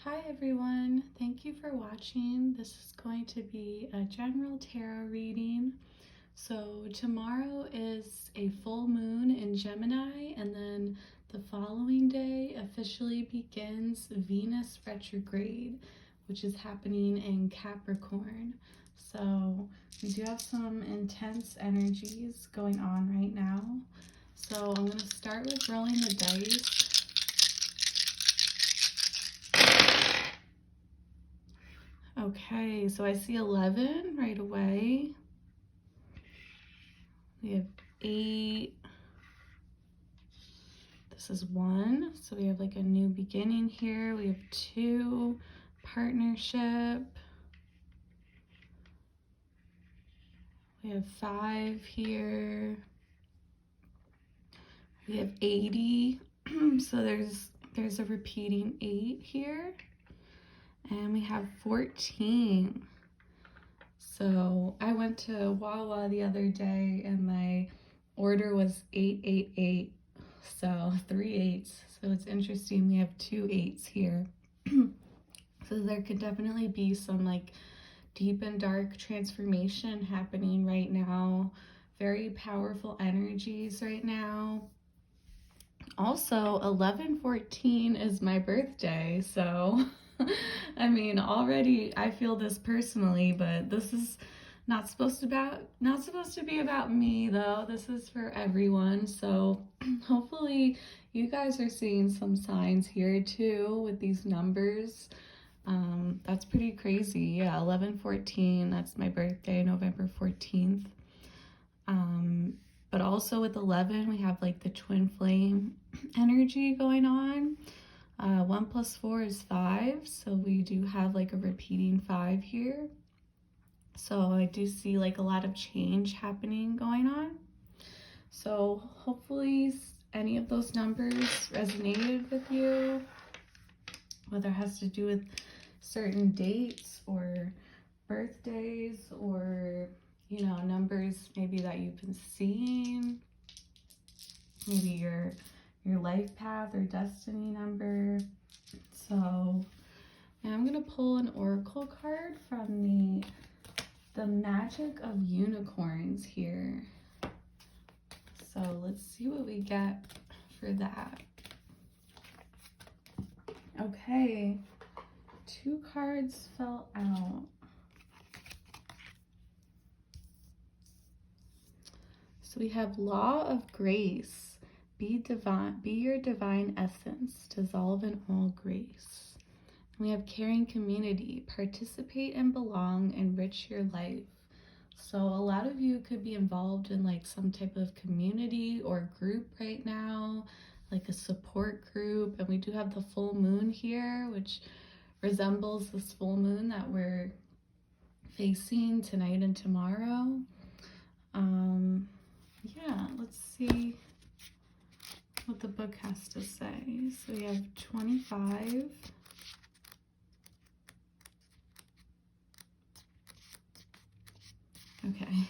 Hi everyone, thank you for watching. This is going to be a general tarot reading. So tomorrow is a full moon in Gemini, and then the following day officially begins Venus retrograde, which is happening in Capricorn. So we do have some intense energies going on right now. So I'm going to start with rolling the dice. Okay, so I see 11 right away. We have 8. This is 1. So we have like a new beginning here. We have 2, partnership. We have 5 here. We have 80. So there's a repeating 8 here. And we have 14. So I went to Wawa the other day and my order was 888. So 3 8s. So it's interesting. We have 2 8s here. So there could definitely be some like deep and dark transformation happening right now. Very powerful energies right now. Also, 11/14 is my birthday, so I mean, already I feel this personally, but this is not supposed to be about me though. This is for everyone. So hopefully you guys are seeing some signs here too with these numbers. That's pretty crazy. Yeah, 11/14, that's my birthday, November 14th. But also with 11, we have like the twin flame energy going on. 1 + 4 is 5, so we do have like a repeating 5 here. So I do see like a lot of change happening going on. So hopefully any of those numbers resonated with you, whether it has to do with certain dates or birthdays, or you know, numbers maybe that you've been seeing, maybe your life path or destiny number. So I'm gonna pull an oracle card from the Magic of Unicorns here. So let's see what we get for that. Okay, 2 cards fell out. So we have Law of Grace. Be divine, be your divine essence, dissolve in all grace. And we have Caring Community. Participate and belong, enrich your life. So a lot of you could be involved in like some type of community or group right now, like a support group. And we do have the full moon here, which resembles this full moon that we're facing tonight and tomorrow. Yeah, let's see what the book has to say. So we have 25. Okay.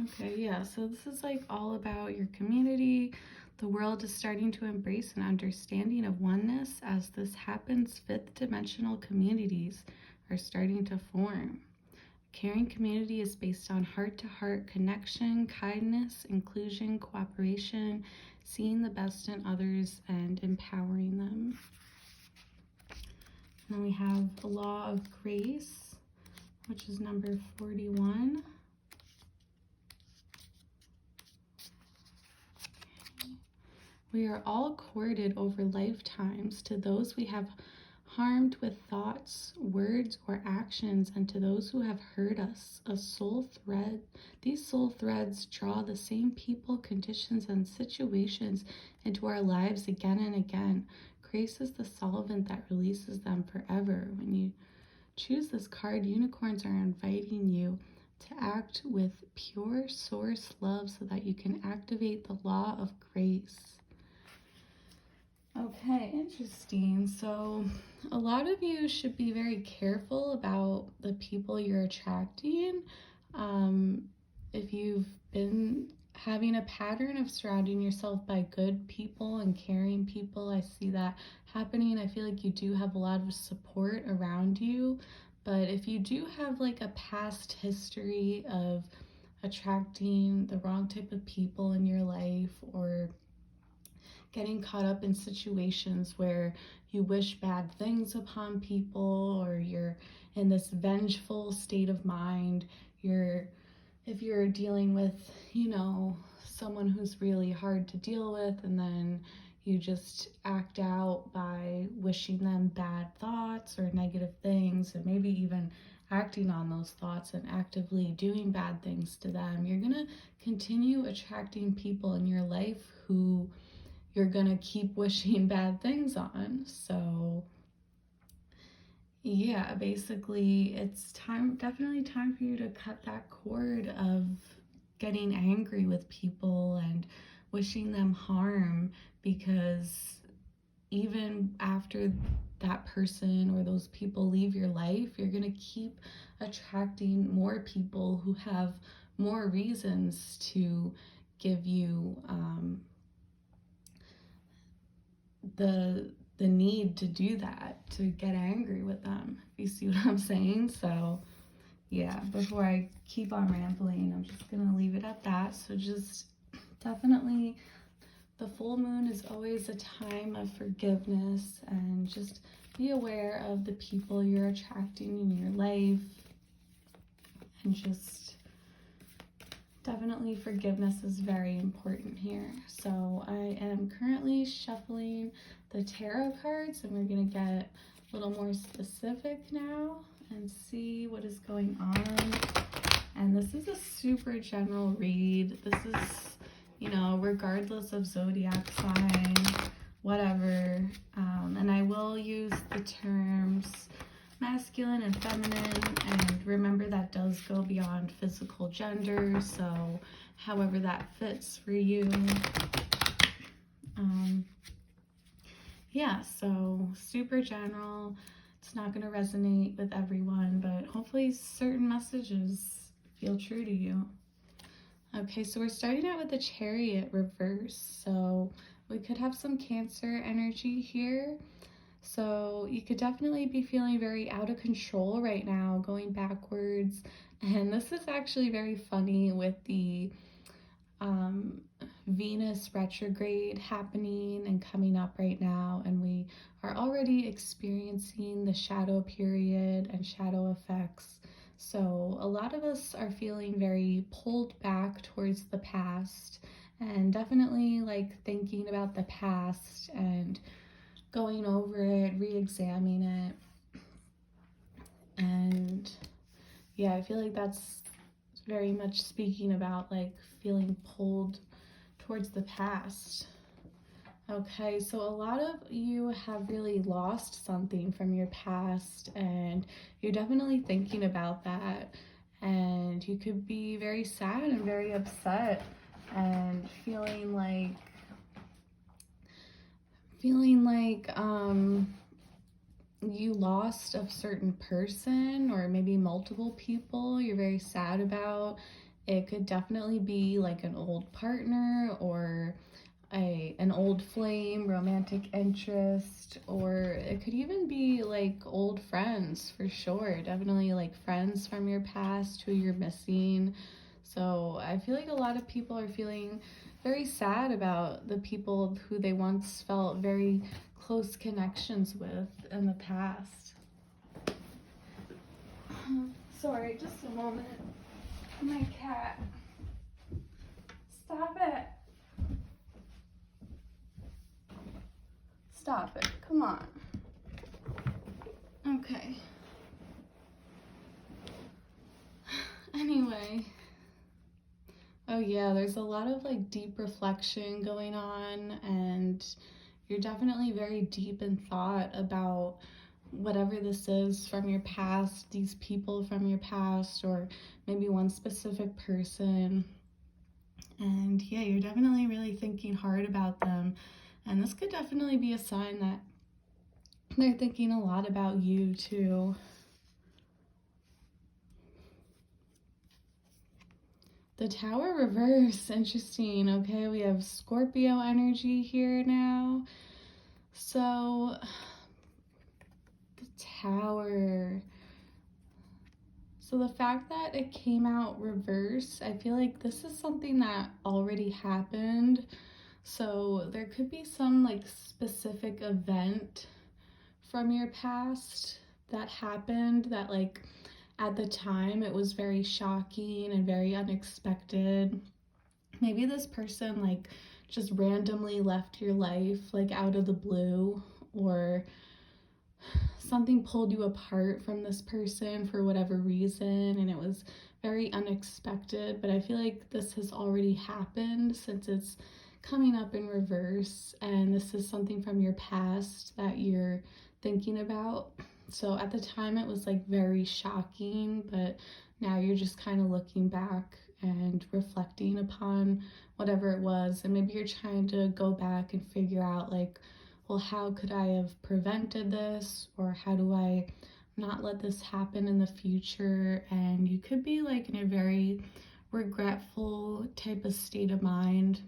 Okay, yeah, so this is like all about your community. The world is starting to embrace an understanding of oneness. As this happens, 5th dimensional communities are starting to form. Caring community is based on heart-to-heart connection, kindness, inclusion, cooperation, seeing the best in others, and empowering them. And then we have the Law of Grace, which is number 41. We are all courted over lifetimes. To those we have harmed with thoughts, words, or actions, and to those who have hurt us, a soul thread. These soul threads draw the same people, conditions, and situations into our lives again and again. Grace is the solvent that releases them forever. When you choose this card, unicorns are inviting you to act with pure source love so that you can activate the law of grace. Okay, interesting. So a lot of you should be very careful about the people you're attracting. If you've been having a pattern of surrounding yourself by good people and caring people. I see that happening. I feel like you do have a lot of support around you, but if you do have like a past history of attracting the wrong type of people in your life, or getting caught up in situations where you wish bad things upon people, or you're in this vengeful state of mind, if you're dealing with, someone who's really hard to deal with, and then you just act out by wishing them bad thoughts or negative things, and maybe even acting on those thoughts and actively doing bad things to them, you're going to continue attracting people in your life who you're going to keep wishing bad things on. So yeah, basically it's definitely time for you to cut that cord of getting angry with people and wishing them harm, because even after that person or those people leave your life, you're going to keep attracting more people who have more reasons to give you the need to do that, to get angry with them, if you see what I'm saying. So yeah, before I keep on rambling, I'm just gonna leave it at that. So just definitely, the full moon is always a time of forgiveness, and just be aware of the people you're attracting in your life, and just definitely forgiveness is very important here. So I am currently shuffling the tarot cards, and we're going to get a little more specific now and see what is going on. And this is a super general read. This is, regardless of zodiac sign, whatever. And I will use the terms masculine and feminine, and remember that does go beyond physical gender, so however that fits for you. Yeah, so super general. It's not going to resonate with everyone, but hopefully certain messages feel true to you. Okay, so we're starting out with the Chariot reverse, so we could have some Cancer energy here. So you could definitely be feeling very out of control right now, going backwards. And this is actually very funny with the Venus retrograde happening and coming up right now. And we are already experiencing the shadow period and shadow effects. So a lot of us are feeling very pulled back towards the past, and definitely like thinking about the past and going over it, re-examining it. And yeah, I feel like that's very much speaking about like feeling pulled towards the past. Okay, so a lot of you have really lost something from your past, and you're definitely thinking about that, and you could be very sad and very upset and feeling like you lost a certain person, or maybe multiple people you're very sad about. It could definitely be like an old partner, or an old flame, romantic interest, or it could even be like old friends for sure. Definitely like friends from your past who you're missing. So I feel like a lot of people are feeling very sad about the people who they once felt very close connections with in the past. Sorry, just a moment. My cat. Stop it. Stop it. Come on. Okay. Anyway. Oh yeah, there's a lot of like deep reflection going on, and you're definitely very deep in thought about whatever this is from your past, these people from your past, or maybe one specific person. And yeah, you're definitely really thinking hard about them. And this could definitely be a sign that they're thinking a lot about you too. The Tower reverse, interesting. Okay, we have Scorpio energy here now. So, the Tower. So the fact that it came out reverse, I feel like this is something that already happened. So there could be some like specific event from your past that happened that like at the time it was very shocking and very unexpected. Maybe this person like just randomly left your life like out of the blue, or something pulled you apart from this person for whatever reason and it was very unexpected. But I feel like this has already happened since it's coming up in reverse, and this is something from your past that you're thinking about. So at the time it was like very shocking, but now you're just kind of looking back and reflecting upon whatever it was, and maybe you're trying to go back and figure out like, well, how could I have prevented this, or how do I not let this happen in the future? And you could be like in a very regretful type of state of mind.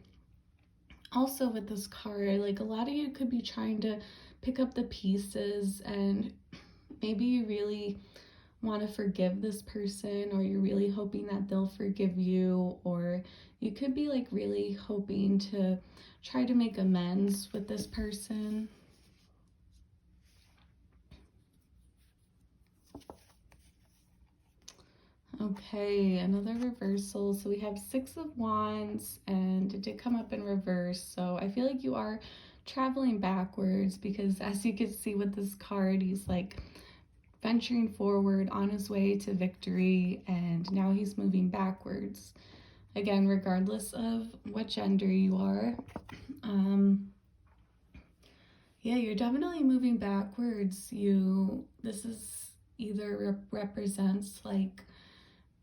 Also with this card, like a lot of you could be trying to pick up the pieces, and maybe you really want to forgive this person, or you're really hoping that they'll forgive you, or you could be like really hoping to try to make amends with this person. Okay, another reversal. So we have Six of Wands, and it did come up in reverse. So I feel like you are traveling backwards, because as you can see with this card, he's like venturing forward on his way to victory, and now he's moving backwards. Again, regardless of what gender you are. Yeah, you're definitely moving backwards. This is either represents like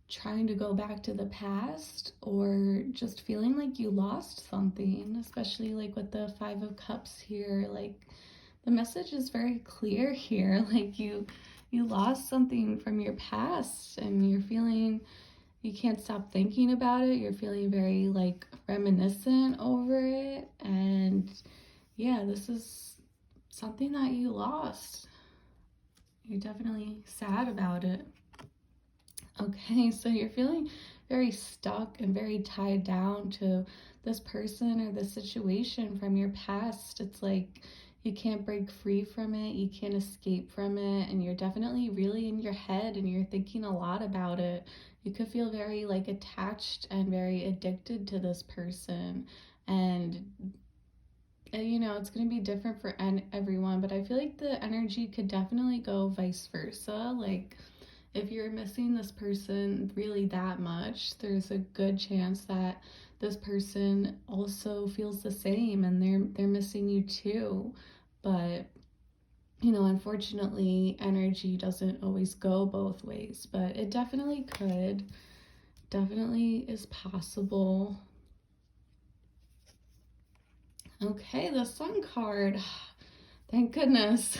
trying to go back to the past, or just feeling like you lost something, especially like with the Five of Cups here. Like the message is very clear here. Like you lost something from your past, and you're feeling, you can't stop thinking about it. You're feeling very like reminiscent over it. And yeah, this is something that you lost. You're definitely sad about it. Okay, so you're feeling very stuck and very tied down to this person or this situation from your past. It's like you can't break free from it, you can't escape from it, and you're definitely really in your head and you're thinking a lot about it. You could feel very like attached and very addicted to this person. And you know, it's going to be different for everyone, but I feel like the energy could definitely go vice versa. Like if you're missing this person really that much, there's a good chance that this person also feels the same, and they're missing you too. But you know, unfortunately, energy doesn't always go both ways, but it definitely could. Definitely is possible. Okay, the Sun card. Thank goodness.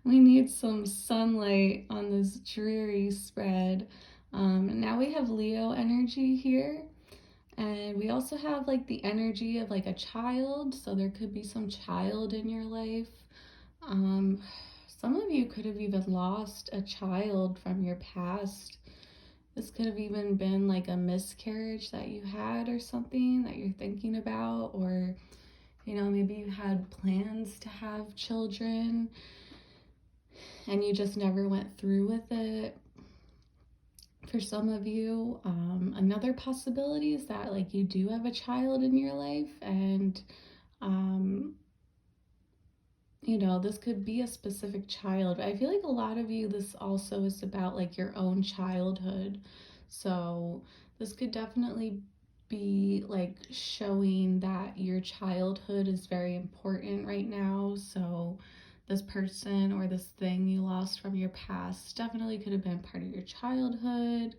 We need some sunlight on this dreary spread. Now we have Leo energy here. And we also have like the energy of like a child. So there could be some child in your life. Some of you could have even lost a child from your past. This could have even been like a miscarriage that you had, or something that you're thinking about, or you know, maybe you had plans to have children and you just never went through with it. For some of you, another possibility is that like you do have a child in your life, and you know, this could be a specific child. But I feel like a lot of you, this also is about like your own childhood. So this could definitely be like showing that your childhood is very important right now. So this person or this thing you lost from your past definitely could have been part of your childhood.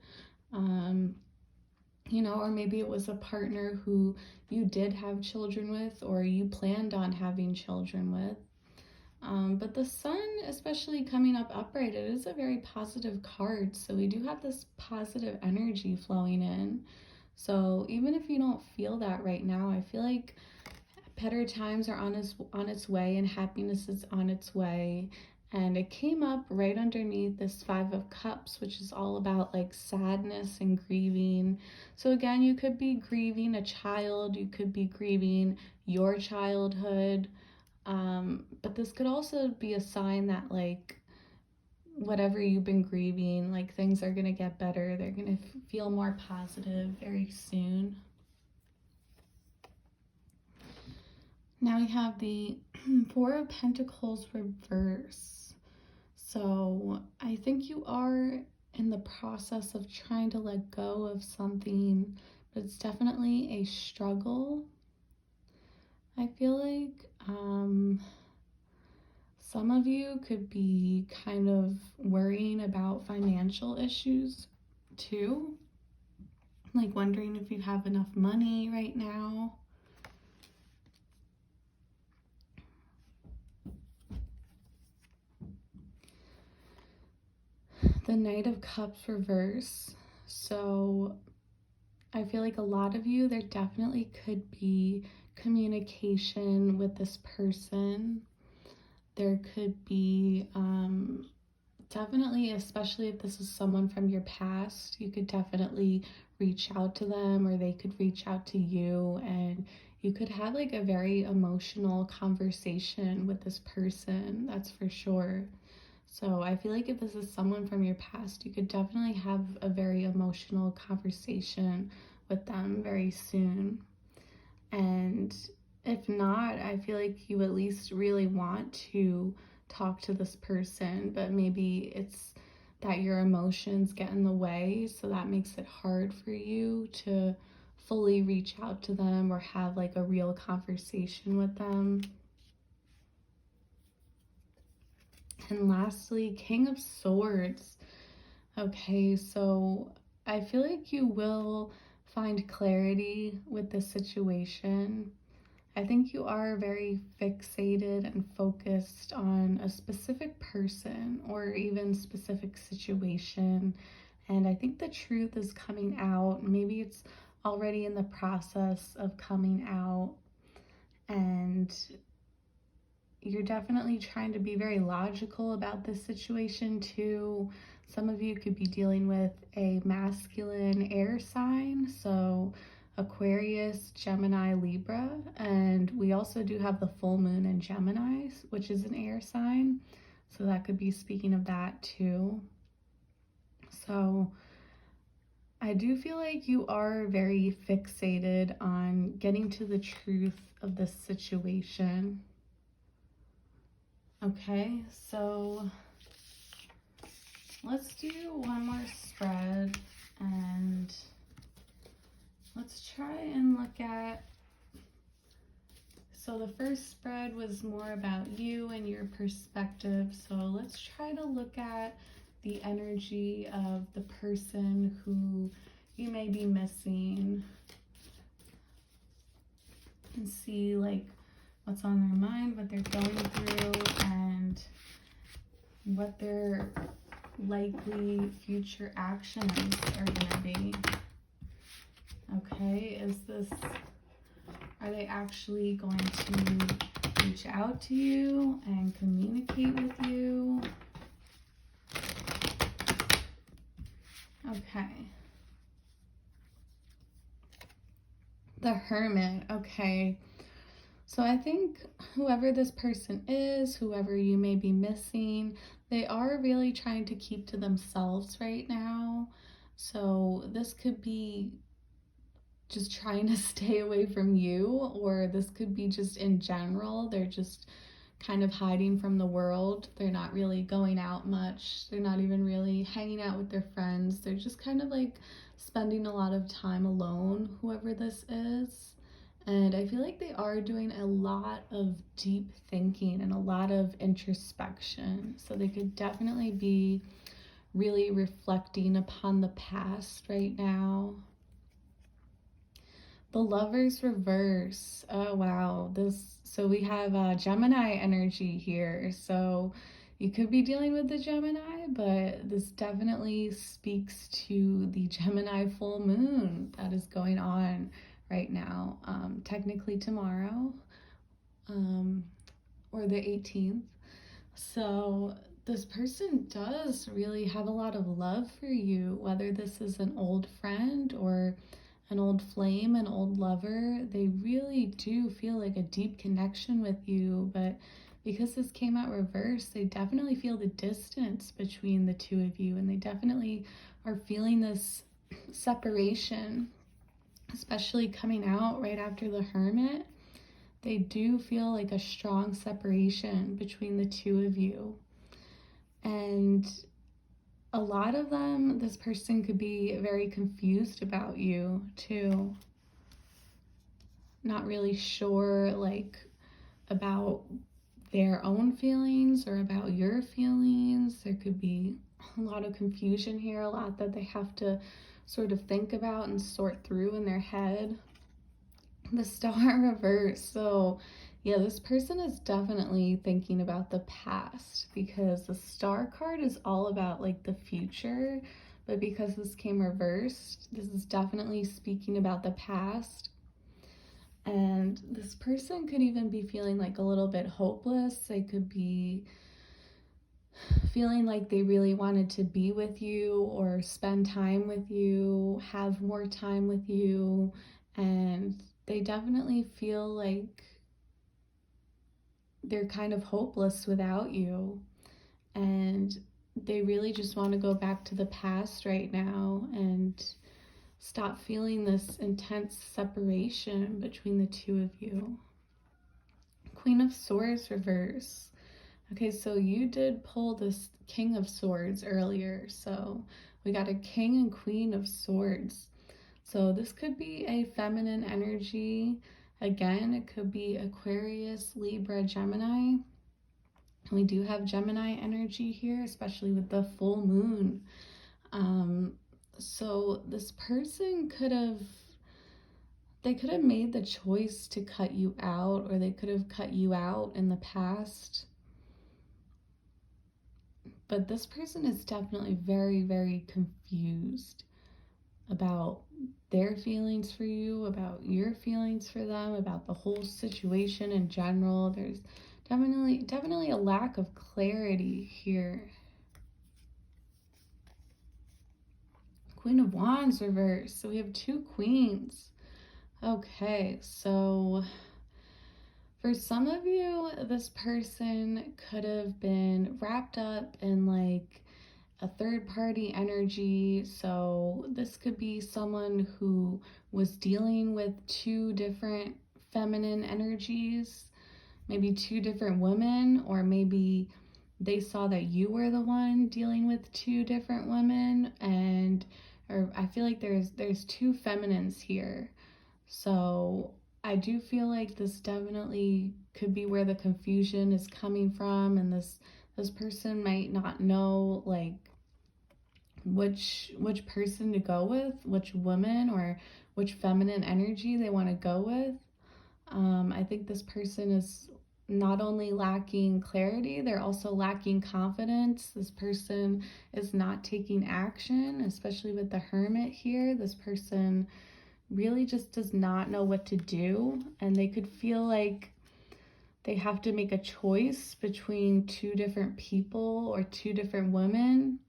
You know, or maybe it was a partner who you did have children with, or you planned on having children with. But the Sun, especially coming up upright, it is a very positive card. So we do have this positive energy flowing in. So even if you don't feel that right now, I feel like better times are on its way, and happiness is on its way. And it came up right underneath this Five of Cups, which is all about like sadness and grieving. So again, you could be grieving a child, you could be grieving your childhood, but this could also be a sign that like whatever you've been grieving, like things are gonna get better. They're gonna feel more positive very soon. Now we have the Four of Pentacles reverse. So I think you are in the process of trying to let go of something, but it's definitely a struggle. I feel like some of you could be kind of worrying about financial issues too, like wondering if you have enough money right now. The Knight of Cups reverse. So I feel like a lot of you, there definitely could be communication with this person. There could be definitely, especially if this is someone from your past, you could definitely reach out to them, or they could reach out to you, and you could have like a very emotional conversation with this person, that's for sure. So I feel like if this is someone from your past, you could definitely have a very emotional conversation with them very soon. And if not, I feel like you at least really want to talk to this person, but maybe it's that your emotions get in the way, so that makes it hard for you to fully reach out to them or have like a real conversation with them. And lastly, King of Swords. Okay, so I feel like you will find clarity with this situation. I think you are very fixated and focused on a specific person or even specific situation. And I think the truth is coming out. Maybe it's already in the process of coming out. And you're definitely trying to be very logical about this situation too. Some of you could be dealing with a masculine air sign, so Aquarius, Gemini, Libra, and we also do have the full moon in Gemini, which is an air sign, so that could be speaking of that too. So I do feel like you are very fixated on getting to the truth of this situation. Okay, so let's do one more spread, and let's try and look at, so the first spread was more about you and your perspective, so let's try to look at the energy of the person who you may be missing and see like what's on their mind, what they're going through, and what their likely future actions are going to be. Okay, are they actually going to reach out to you and communicate with you? Okay. The Hermit, okay. So I think whoever this person is, whoever you may be missing, they are really trying to keep to themselves right now. So this could be just trying to stay away from you, or this could be just in general. They're just kind of hiding from the world. They're not really going out much. They're not even really hanging out with their friends. They're just kind of like spending a lot of time alone, whoever this is. And I feel like they are doing a lot of deep thinking and a lot of introspection. So they could definitely be really reflecting upon the past right now. The Lovers reverse. Oh wow. So we have Gemini energy here. So you could be dealing with the Gemini, but this definitely speaks to the Gemini full moon that is going on right now, technically tomorrow, or the 18th. So this person does really have a lot of love for you, whether this is an old friend or an old flame, an old lover. They really do feel like a deep connection with you, but because this came out reversed, they definitely feel the distance between the two of you, and they definitely are feeling this separation, especially coming out right after the Hermit. They do feel like a strong separation between the two of you. And a lot of them, this person could be very confused about you too. Not really sure like about their own feelings or about your feelings. There could be a lot of confusion here, a lot that they have to sort of think about and sort through in their head. The Star reverse. So yeah, this person is definitely thinking about the past, because the Star card is all about like the future, but because this came reversed, this is definitely speaking about the past. And this person could even be feeling like a little bit hopeless. They could be feeling like they really wanted to be with you or spend time with you, have more time with you, and they definitely feel like they're kind of hopeless without you. And they really just want to go back to the past right now and stop feeling this intense separation between the two of you. Queen of Swords reverse. Okay, so you did pull this King of Swords earlier. So we got a King and Queen of Swords. So this could be a feminine energy. Again, it could be Aquarius, Libra, Gemini. We do have Gemini energy here, especially with the full moon. So this person could have made the choice to cut you out, or they could have cut you out in the past. But this person is definitely very, very confused about their feelings for you, about your feelings for them, about the whole situation in general. There's definitely a lack of clarity here. Queen of Wands reverse. So we have two queens. Okay, so for some of you, this person could have been wrapped up in like a third party energy. So this could be someone who was dealing with two different feminine energies, maybe two different women, or maybe they saw that you were the one dealing with two different women, or I feel like there's two feminines here. So I do feel like this definitely could be where the confusion is coming from, and this person might not know like which person to go with, which woman or which feminine energy they want to go with. I think this person is not only lacking clarity, they're also lacking confidence. This person is not taking action, especially with the Hermit here. This person really just does not know what to do, and they could feel like they have to make a choice between two different people or two different women,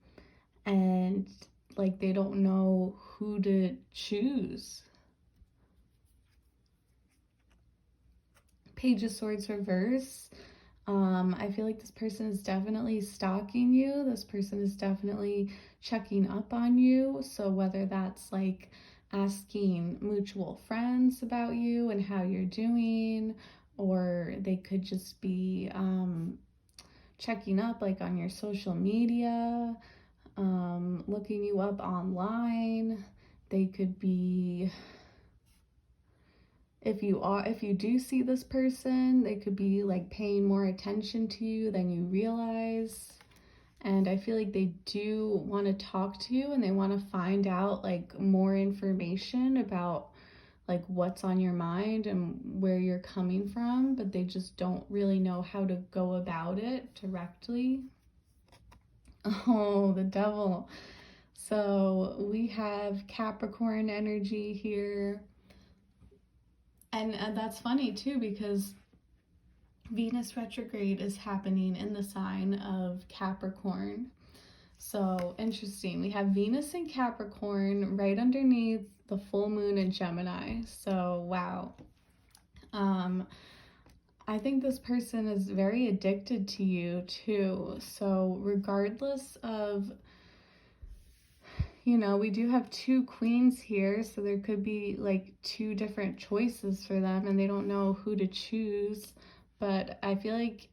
and like they don't know who to choose. Page of Swords reverse. I feel like this person is definitely stalking you. This person is definitely checking up on you. So whether that's like asking mutual friends about you and how you're doing, or they could just be checking up like on your social media, looking you up online. They could be, if you do see this person, they could be like paying more attention to you than you realize. And I feel like they do want to talk to you, and they want to find out like more information about like what's on your mind and where you're coming from, but they just don't really know how to go about it directly. Oh, the devil. So we have Capricorn energy here. And that's funny too, because Venus retrograde is happening in the sign of Capricorn. So interesting. We have Venus in Capricorn right underneath the full moon in Gemini. So wow. I think this person is very addicted to you too. So regardless of, we do have two queens here, so there could be like two different choices for them and they don't know who to choose. But I feel like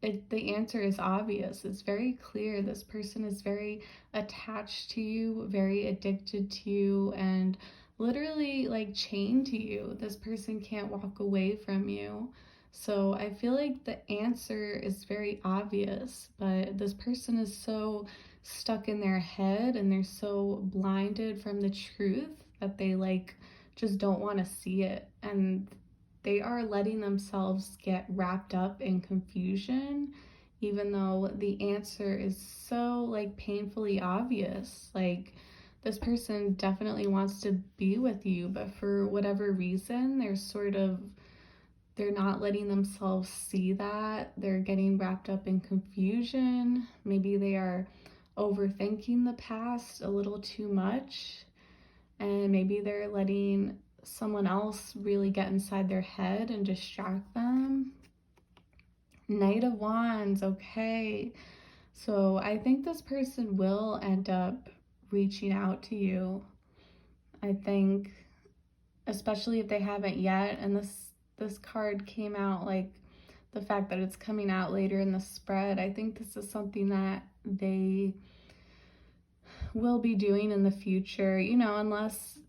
the answer is obvious. It's very clear. This person is very attached to you, very addicted to you, and literally like chained to you. This person can't walk away from you. So I feel like the answer is very obvious, but this person is so stuck in their head and they're so blinded from the truth that they like just don't want to see it. And they are letting themselves get wrapped up in confusion, even though the answer is so like painfully obvious. Like, this person definitely wants to be with you, but for whatever reason, they're not letting themselves see that. They're getting wrapped up in confusion. Maybe they are overthinking the past a little too much, and maybe they're letting someone else really get inside their head and distract them. Knight of Wands, okay. So I think this person will end up reaching out to you. I think, especially if they haven't yet, and this card came out, like the fact that it's coming out later in the spread, I think this is something that they will be doing in the future, unless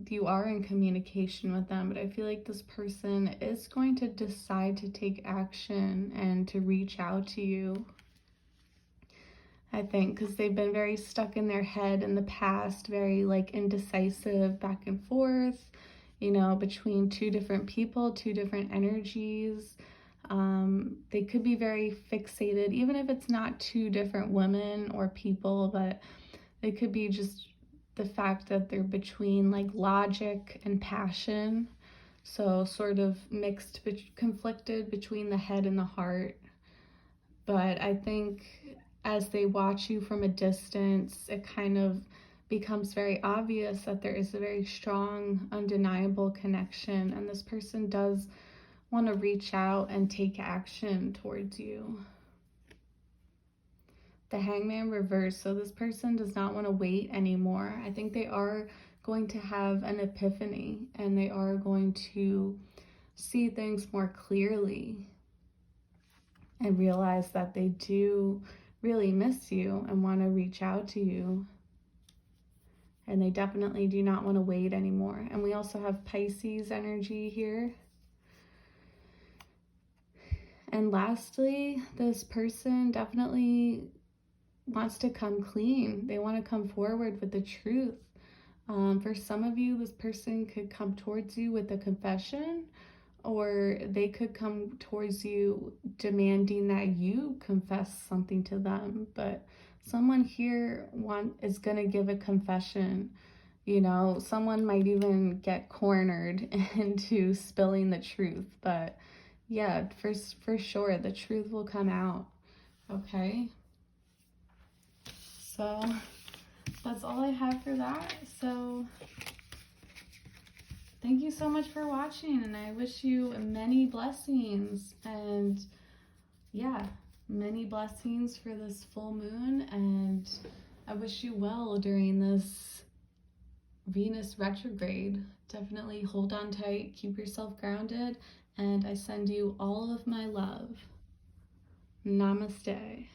you are in communication with them. But I feel like this person is going to decide to take action and to reach out to you. I think because they've been very stuck in their head in the past, very like indecisive back and forth, between two different people, two different energies. They could be very fixated, even if it's not two different women or people, but it could be just the fact that they're between like logic and passion. So sort of mixed, conflicted between the head and the heart. But I think as they watch you from a distance, it kind of becomes very obvious that there is a very strong, undeniable connection. And this person does want to reach out and take action towards you. The Hangman reverse. So this person does not want to wait anymore. I think they are going to have an epiphany and they are going to see things more clearly and realize that they do really miss you and want to reach out to you. And they definitely do not want to wait anymore. And we also have Pisces energy here. And lastly, this person definitely wants to come clean. They want to come forward with the truth. For some of you, this person could come towards you with a confession, or they could come towards you demanding that you confess something to them. But someone here is going to give a confession. Someone might even get cornered into spilling the truth. But yeah, for sure, the truth will come out. Okay? So that's all I have for that. So thank you so much for watching, and I wish you many blessings, and yeah, many blessings for this full moon, and I wish you well during this Venus retrograde. Definitely hold on tight, keep yourself grounded, and I send you all of my love. Namaste.